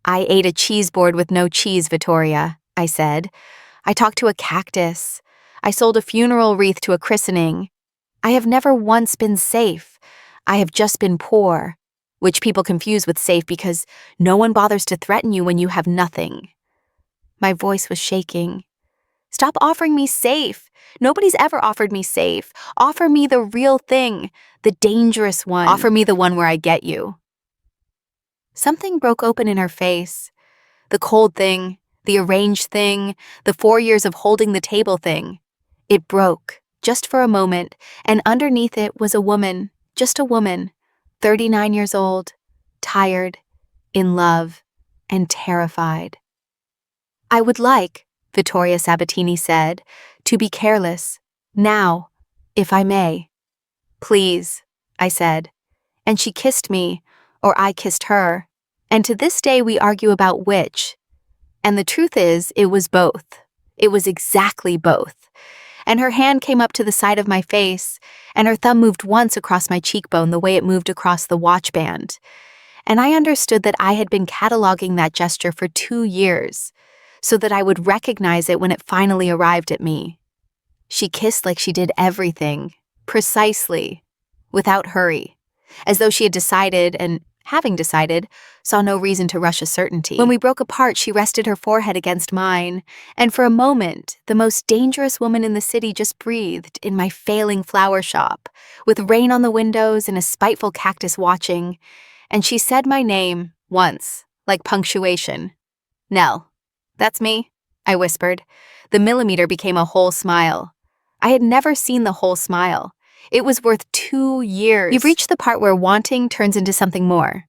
I ate a cheese board with no cheese, Vittoria, I said. I talked to a cactus. I sold a funeral wreath to a christening. I have never once been safe. I have just been poor, which people confuse with safe because no one bothers to threaten you when you have nothing. My voice was shaking. Stop offering me safe. Nobody's ever offered me safe. Offer me the real thing, the dangerous one. Offer me the one where I get you. Something broke open in her face. The cold thing, the arranged thing, the 4 years of holding the table thing. It broke, just for a moment, and underneath it was a woman, just a woman, 39 years old, tired, in love, and terrified. I would like, Vittoria Sabbatini said, to be careless, now, if I may. Please, I said, and she kissed me, or I kissed her, and to this day we argue about which. And the truth is, it was both. It was exactly both. And her hand came up to the side of my face, and her thumb moved once across my cheekbone the way it moved across the watch band. And I understood that I had been cataloging that gesture for 2 years, so that I would recognize it when it finally arrived at me. She kissed like she did everything, precisely, without hurry, as though she had decided and, having decided, saw no reason to rush a certainty. When we broke apart, she rested her forehead against mine, and for a moment, the most dangerous woman in the city just breathed in my failing flower shop, with rain on the windows and a spiteful cactus watching, and she said my name, once, like punctuation. Nell, that's me, I whispered. The millimeter became a whole smile. I had never seen the whole smile. It was worth 2 years. You've reached the part where wanting turns into something more.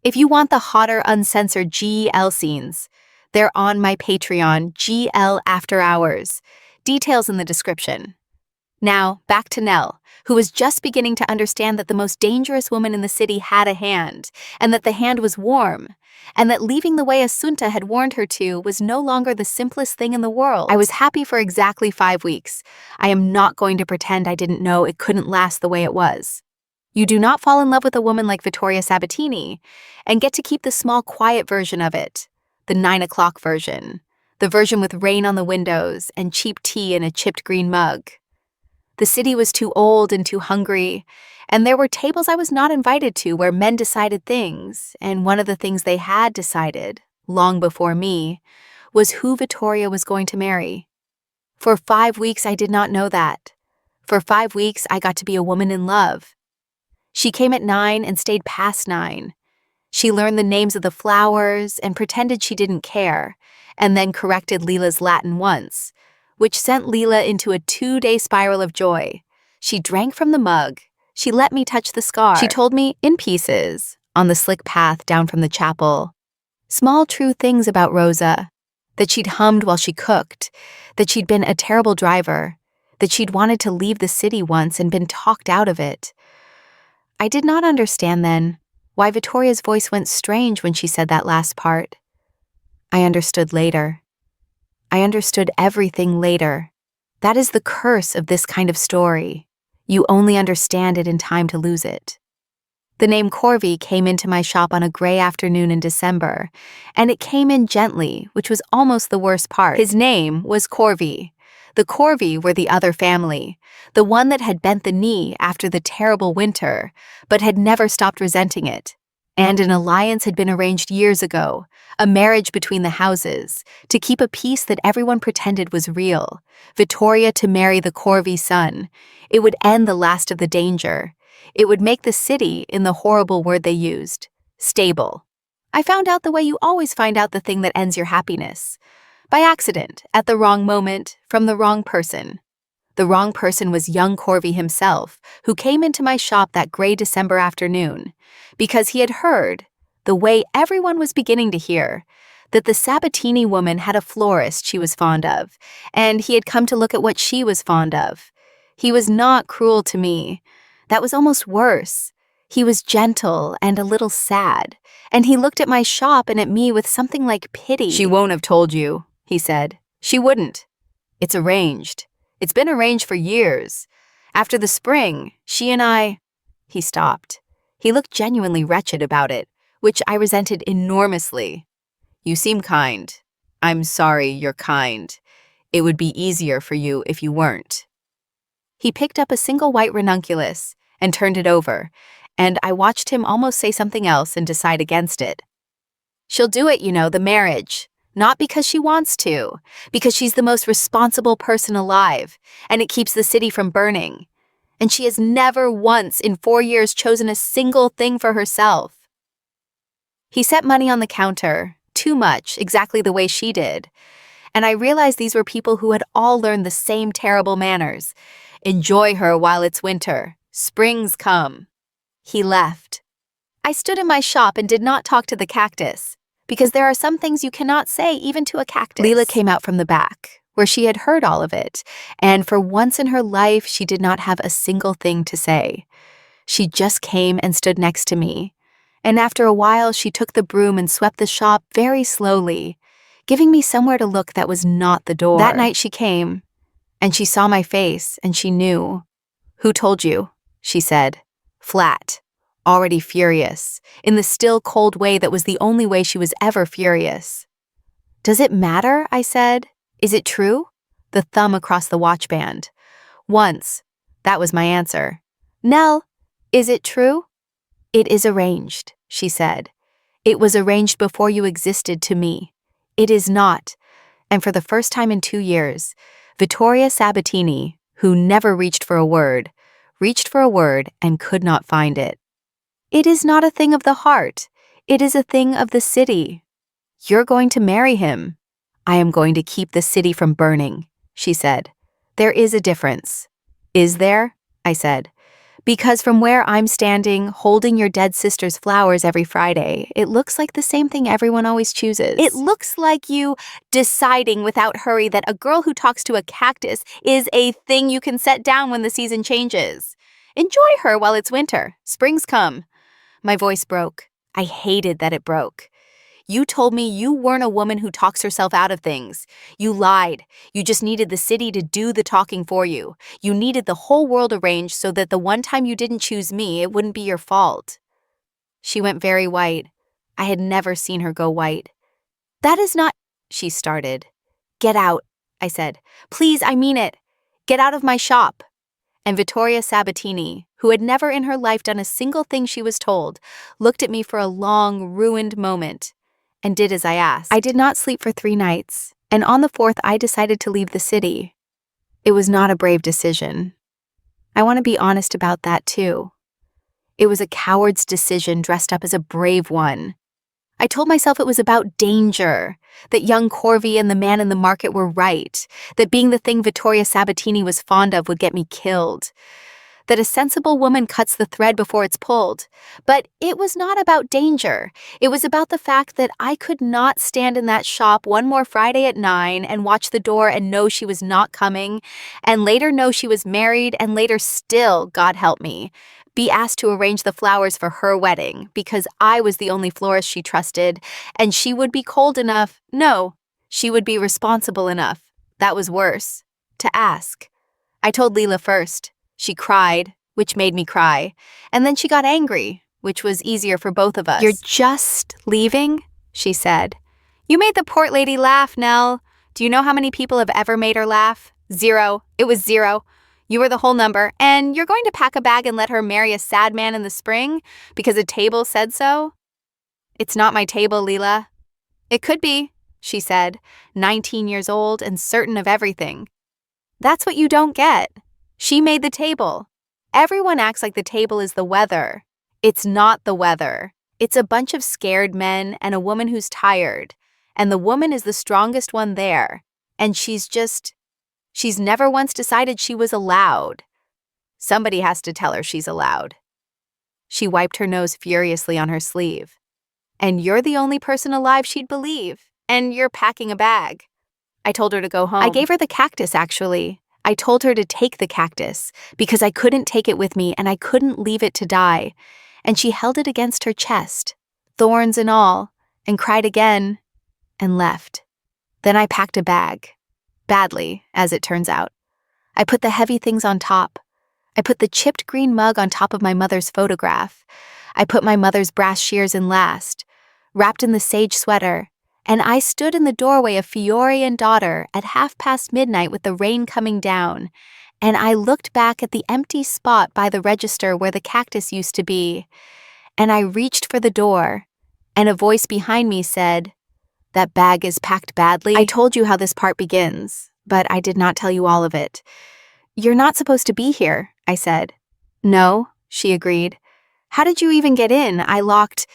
If you want the hotter, uncensored GL scenes, they're on my Patreon, GL After Hours. Details in the description. Now, back to Nell, who was just beginning to understand that the most dangerous woman in the city had a hand, and that the hand was warm, and that leaving the way Assunta had warned her to was no longer the simplest thing in the world. I was happy for exactly 5 weeks. I am not going to pretend I didn't know it couldn't last the way it was. You do not fall in love with a woman like Vittoria Sabbatini and get to keep the small, quiet version of it, the 9 o'clock version, the version with rain on the windows and cheap tea in a chipped green mug. The city was too old and too hungry, and there were tables I was not invited to where men decided things, and one of the things they had decided, long before me, was who Vittoria was going to marry. For 5 weeks I did not know that. For 5 weeks I got to be a woman in love. She came at 9 and stayed past 9. She learned the names of the flowers and pretended she didn't care, and then corrected Leela's Latin once, which sent Leela into a 2-day spiral of joy. She drank from the mug. She let me touch the scar. She told me, in pieces, on the slick path down from the chapel, small true things about Rosa, that she'd hummed while she cooked, that she'd been a terrible driver, that she'd wanted to leave the city once and been talked out of it. I did not understand then why Vittoria's voice went strange when she said that last part. I understood later. I understood everything later. That is the curse of this kind of story. You only understand it in time to lose it. The name Corvi came into my shop on a gray afternoon in December, and it came in gently, which was almost the worst part. His name was Corvi. The Corvi were the other family, the one that had bent the knee after the terrible winter, but had never stopped resenting it. And an alliance had been arranged years ago, a marriage between the houses, to keep a peace that everyone pretended was real. Vittoria to marry the Corvi son. It would end the last of the danger. It would make the city, in the horrible word they used, stable. I found out the way you always find out the thing that ends your happiness. By accident, at the wrong moment, from the wrong person. The wrong person was young Corvi himself, who came into my shop that gray December afternoon, because he had heard, the way everyone was beginning to hear, that the Sabbatini woman had a florist she was fond of, and he had come to look at what she was fond of. He was not cruel to me. That was almost worse. He was gentle and a little sad, and he looked at my shop and at me with something like pity. "She won't have told you," he said. "She wouldn't. It's arranged. It's been arranged for years. After the spring, she and I—" He stopped. He looked genuinely wretched about it, which I resented enormously. "You seem kind. I'm sorry you're kind. It would be easier for you if you weren't." He picked up a single white ranunculus and turned it over, and I watched him almost say something else and decide against it. "She'll do it, you know, the marriage. Not because she wants to, because she's the most responsible person alive, and it keeps the city from burning. And she has never once in 4 years chosen a single thing for herself." He set money on the counter, too much, exactly the way she did. And I realized these were people who had all learned the same terrible manners. Enjoy her while it's winter. Spring's come. He left. I stood in my shop and did not talk to the cactus, because there are some things you cannot say even to a cactus. Leela came out from the back, where she had heard all of it, and for once in her life she did not have a single thing to say. She just came and stood next to me, and after a while she took the broom and swept the shop very slowly, giving me somewhere to look that was not the door. That night she came, and she saw my face, and she knew. "Who told you?" she said, flat, already furious, in the still, cold way that was the only way she was ever furious. "Does it matter?" I said. "Is it true?" The thumb across the watchband. "Once." That was my answer. "Nell, is it true?" "It is arranged," she said. "It was arranged before you existed to me. It is not." And for the first time in 2 years, Vittoria Sabbatini, who never reached for a word and could not find it. "It is not a thing of the heart. It is a thing of the city." You're going to marry him. I am going to keep the city from burning, she said. There is a difference. Is there? I said. Because from where I'm standing, holding your dead sister's flowers every Friday, it looks like the same thing everyone always chooses. It looks like you deciding without hurry that a girl who talks to a cactus is a thing you can set down when the season changes. Enjoy her while it's winter. Spring's come. My voice broke. I hated that it broke. You told me you weren't a woman who talks herself out of things. You lied. You just needed the city to do the talking for you. You needed the whole world arranged so that the one time you didn't choose me, it wouldn't be your fault. She went very white. I had never seen her go white. That is not, she started. Get out, I said. Please, I mean it. Get out of my shop. And Vittoria Sabbatini, who had never in her life done a single thing she was told, looked at me for a long, ruined moment and did as I asked. I did not sleep for 3 nights, and on the 4th I decided to leave the city. It was not a brave decision. I want to be honest about that too. It was a coward's decision dressed up as a brave one. I told myself it was about danger, that young Corvey and the man in the market were right, that being the thing Vittoria Sabbatini was fond of would get me killed, that a sensible woman cuts the thread before it's pulled. But it was not about danger. It was about the fact that I could not stand in that shop one more Friday at 9 and watch the door and know she was not coming, and later know she was married, and later still, God help me, be asked to arrange the flowers for her wedding because I was the only florist she trusted, and she would be cold enough, no, she would be responsible enough, that was worse, to ask. I told Leela first. She cried, which made me cry, and then she got angry, which was easier for both of us. You're just leaving? She said. You made the port lady laugh, Nell. Do you know how many people have ever made her laugh? 0. It was 0. You were the whole number, and you're going to pack a bag and let her marry a sad man in the spring because a table said so? It's not my table, Leela. It could be, she said, 19 years old and certain of everything. That's what you don't get. She made the table. Everyone acts like the table is the weather. It's not the weather. It's a bunch of scared men and a woman who's tired. And the woman is the strongest one there. And she's never once decided she was allowed. Somebody has to tell her she's allowed. She wiped her nose furiously on her sleeve. And you're the only person alive she'd believe. And you're packing a bag. I told her to go home. I gave her the cactus, actually. I told her to take the cactus because I couldn't take it with me and I couldn't leave it to die. And she held it against her chest, thorns and all, and cried again and left. Then I packed a bag. Badly, as it turns out. I put the heavy things on top. I put the chipped green mug on top of my mother's photograph. I put my mother's brass shears in last, wrapped in the sage sweater, and I stood in the doorway of Fiore and daughter at midnight with the rain coming down, and I looked back at the empty spot by the register where the cactus used to be, and I reached for the door, and a voice behind me said, "That bag is packed badly." I told you how this part begins, but I did not tell you all of it. You're not supposed to be here, I said. No, she agreed. How did you even get in? I locked...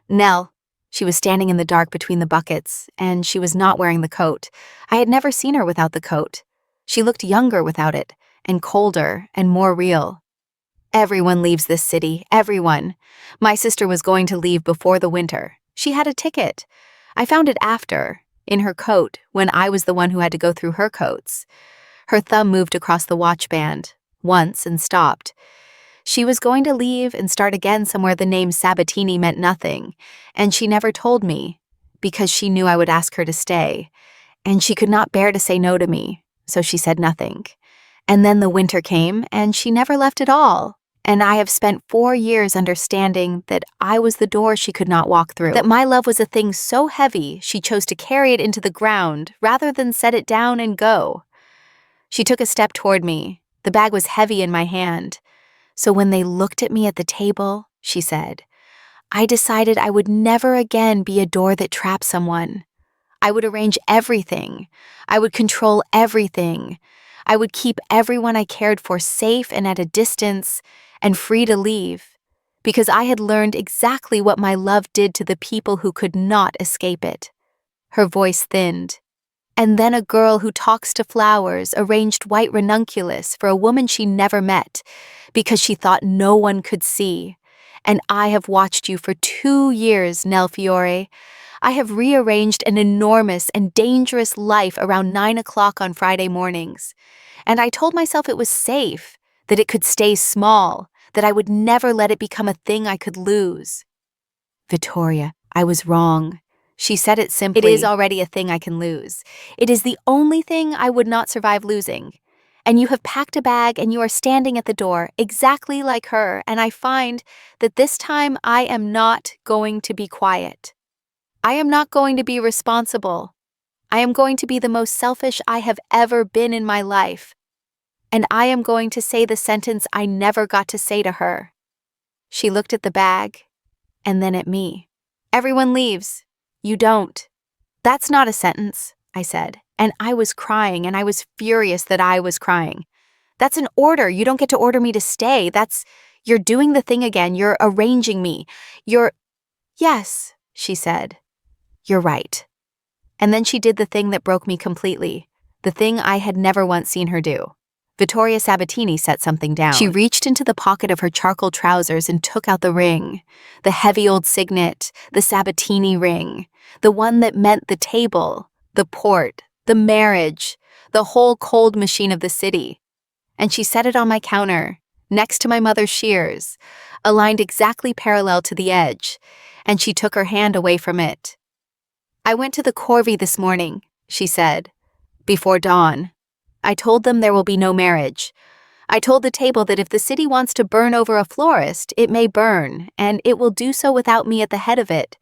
Nell. She was standing in the dark between the buckets, and she was not wearing the coat. I had never seen her without the coat. She looked younger without it, and colder, and more real. Everyone leaves this city, everyone. My sister was going to leave before the winter. She had a ticket. I found it after, in her coat, when I was the one who had to go through her coats. Her thumb moved across the watch band, once, and stopped. She was going to leave and start again somewhere the name Sabbatini meant nothing, and she never told me, because she knew I would ask her to stay, and she could not bear to say no to me, so she said nothing. And then the winter came, and she never left at all, and I have spent 4 years understanding that I was the door she could not walk through, that my love was a thing so heavy she chose to carry it into the ground rather than set it down and go. She took a step toward me. The bag was heavy in my hand. So when they looked at me at the table, she said, I decided I would never again be a door that trapped someone. I would arrange everything. I would control everything. I would keep everyone I cared for safe and at a distance and free to leave, because I had learned exactly what my love did to the people who could not escape it. Her voice thinned. And then a girl who talks to flowers arranged white ranunculus for a woman she never met because she thought no one could see. And I have watched you for 2 years, Nell Fiore. I have rearranged an enormous and dangerous life around 9 o'clock on Friday mornings. And I told myself it was safe, that it could stay small, that I would never let it become a thing I could lose. Vittoria, I was wrong. She said it simply. It is already a thing I can lose. It is the only thing I would not survive losing. And you have packed a bag and you are standing at the door, exactly like her, and I find that this time I am not going to be quiet. I am not going to be responsible. I am going to be the most selfish I have ever been in my life. And I am going to say the sentence I never got to say to her. She looked at the bag, and then at me. Everyone leaves. You don't. That's not a sentence, I said, and I was crying, and I was furious that I was crying. That's an order. You don't get to order me to stay. You're doing the thing again. You're arranging me. Yes, she said. You're right. And then she did the thing that broke me completely, the thing I had never once seen her do. Vittoria Sabbatini set something down. She reached into the pocket of her charcoal trousers and took out the ring, the heavy old signet, the Sabbatini ring, the one that meant the table, the port, the marriage, the whole cold machine of the city. And she set it on my counter, next to my mother's shears, aligned exactly parallel to the edge, and she took her hand away from it. I went to the corvée this morning, she said, before dawn. I told them there will be no marriage. I told the table that if the city wants to burn over a florist, it may burn, and it will do so without me at the head of it.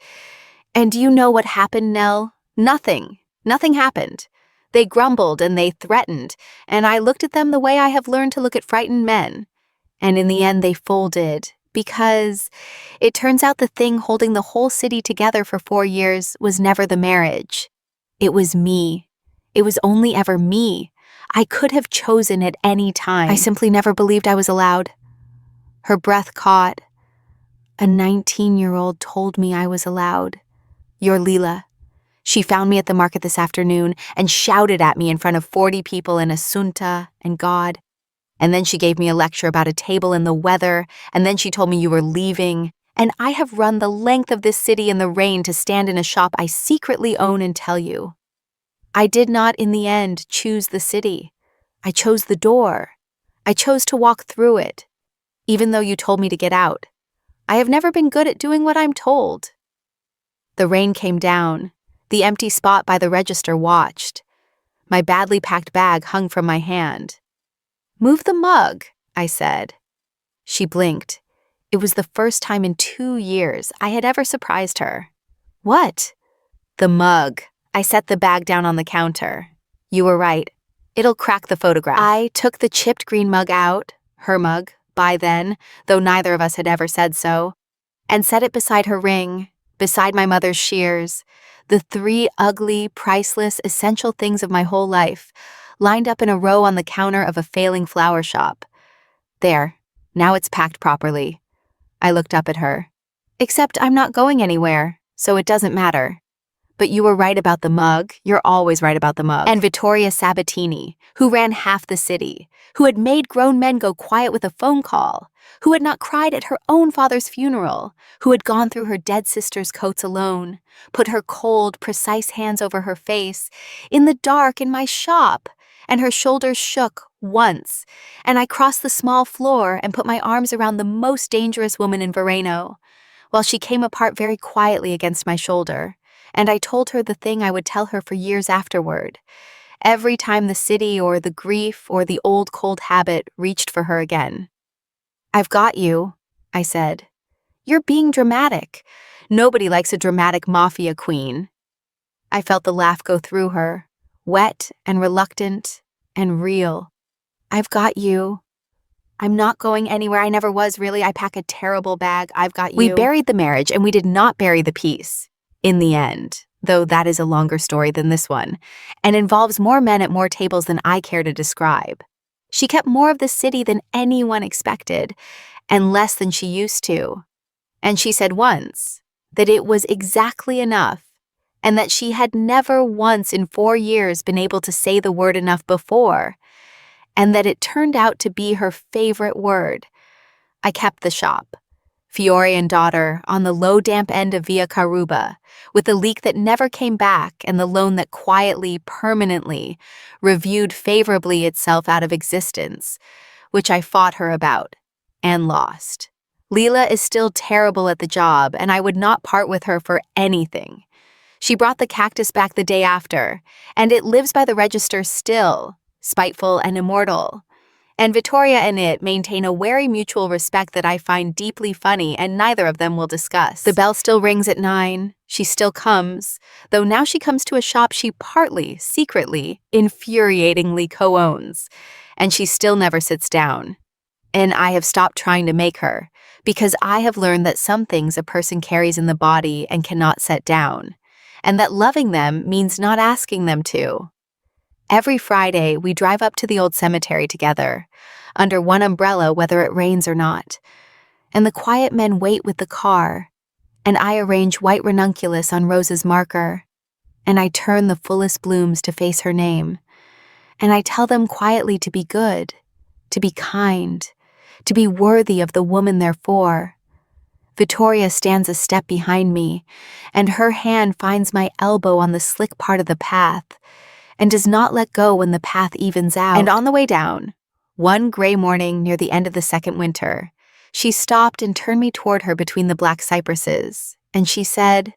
And do you know what happened, Nell? Nothing. Nothing happened. They grumbled and they threatened, and I looked at them the way I have learned to look at frightened men. And in the end they folded, because it turns out the thing holding the whole city together for 4 years was never the marriage. It was me. It was only ever me. I could have chosen at any time. I simply never believed I was allowed. Her breath caught. A 19-year-old told me I was allowed. You're Leela. She found me at the market this afternoon and shouted at me in front of 40 people in Assunta and God. And then she gave me a lecture about a table and the weather, and then she told me you were leaving. And I have run the length of this city in the rain to stand in a shop I secretly own and tell you. I did not, in the end, choose the city. I chose the door. I chose to walk through it, even though you told me to get out. I have never been good at doing what I'm told. The rain came down. The empty spot by the register watched. My badly packed bag hung from my hand. Move the mug, I said. She blinked. It was the first time in 2 years I had ever surprised her. What? The mug. I set the bag down on the counter. You were right. It'll crack the photograph. I took the chipped green mug out, her mug, by then, though neither of us had ever said so, and set it beside her ring, beside my mother's shears, the 3 ugly, priceless, essential things of my whole life, lined up in a row on the counter of a failing flower shop. There, now it's packed properly. I looked up at her. Except I'm not going anywhere, so it doesn't matter. But you were right about the mug. You're always right about the mug. And Vittoria Sabbatini, who ran half the city, who had made grown men go quiet with a phone call, who had not cried at her own father's funeral, who had gone through her dead sister's coats alone, put her cold, precise hands over her face, in the dark in my shop, and her shoulders shook once, and I crossed the small floor and put my arms around the most dangerous woman in Vareno, while she came apart very quietly against my shoulder. And I told her the thing I would tell her for years afterward, every time the city or the grief or the old cold habit reached for her again. I've got you, I said. You're being dramatic. Nobody likes a dramatic mafia queen. I felt the laugh go through her, wet and reluctant and real. I've got you. I'm not going anywhere. I never was, really. I pack a terrible bag. I've got you. We buried the marriage and we did not bury the peace. In the end, though that is a longer story than this one, and involves more men at more tables than I care to describe. She kept more of the city than anyone expected, and less than she used to. And she said once that it was exactly enough, and that she had never once in 4 years been able to say the word enough before, and that it turned out to be her favorite word. I kept the shop, Fiore and daughter, on the low damp end of Via Caruba, with the leak that never came back and the loan that quietly, permanently, reviewed favorably itself out of existence, which I fought her about, and lost. Leela is still terrible at the job, and I would not part with her for anything. She brought the cactus back the day after, and it lives by the register still, spiteful and immortal. And Vittoria and it maintain a wary mutual respect that I find deeply funny, and neither of them will discuss. The bell still rings at 9. She still comes, though now she comes to a shop she partly, secretly, infuriatingly co-owns. And she still never sits down. And I have stopped trying to make her, because I have learned that some things a person carries in the body and cannot set down, and that loving them means not asking them to. Every Friday, we drive up to the old cemetery together, under one umbrella whether it rains or not. And the quiet men wait with the car, and I arrange white ranunculus on Rose's marker, and I turn the fullest blooms to face her name, and I tell them quietly to be good, to be kind, to be worthy of the woman they're for. Vittoria stands a step behind me, and her hand finds my elbow on the slick part of the path, and does not let go when the path evens out. And on the way down, one gray morning near the end of the second winter, she stopped and turned me toward her between the black cypresses, and she said,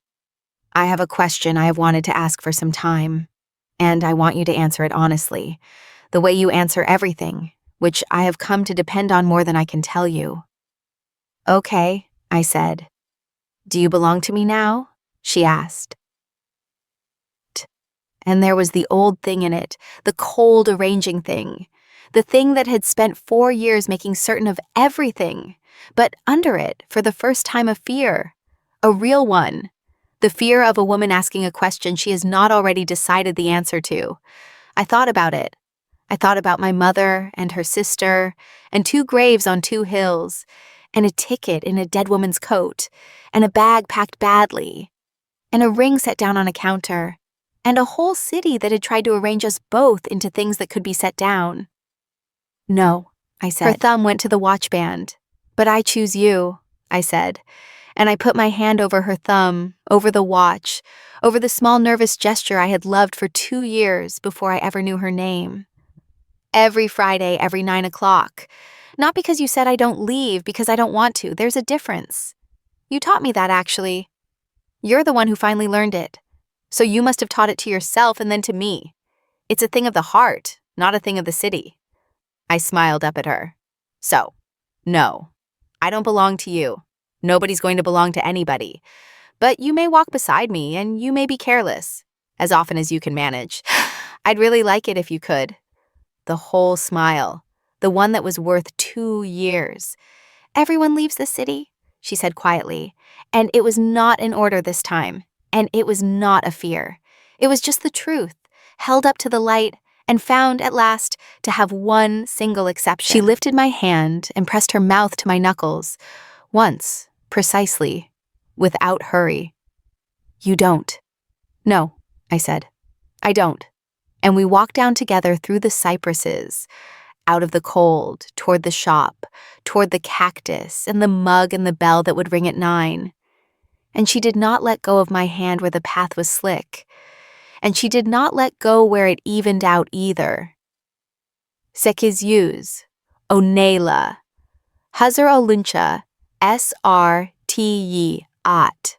"I have a question I have wanted to ask for some time, and I want you to answer it honestly, the way you answer everything, which I have come to depend on more than I can tell you." "Okay," I said. "Do you belong to me now?" she asked. And there was the old thing in it, the cold arranging thing, the thing that had spent 4 years making certain of everything, but under it, for the first time, a fear, a real one, the fear of a woman asking a question she has not already decided the answer to. I thought about it. I thought about my mother and her sister, and 2 graves on 2 hills, and a ticket in a dead woman's coat, and a bag packed badly, and a ring set down on a counter, and a whole city that had tried to arrange us both into things that could be set down. "No," I said. Her thumb went to the watch band. "But I choose you," I said, and I put my hand over her thumb, over the watch, over the small nervous gesture I had loved for 2 years before I ever knew her name. "Every Friday, every 9 o'clock. Not because you said I don't leave, because I don't want to. There's a difference. You taught me that, actually. You're the one who finally learned it. So you must have taught it to yourself and then to me. It's a thing of the heart, not a thing of the city." I smiled up at her. "So, no, I don't belong to you. Nobody's going to belong to anybody. But you may walk beside me, and you may be careless, as often as you can manage. I'd really like it if you could." The whole smile, the one that was worth 2 years. "Everyone leaves the city," she said quietly, and it was not in order this time. And it was not a fear. It was just the truth, held up to the light, and found, at last, to have one single exception. She lifted my hand and pressed her mouth to my knuckles, once, precisely, without hurry. "You don't." "No," I said. "I don't." And we walked down together through the cypresses, out of the cold, toward the shop, toward the cactus and the mug and the bell that would ring at 9. And she did not let go of my hand where the path was slick, and she did not let go where it evened out either. "Sekiz Onela, Hazar Oluncha, SRTY At."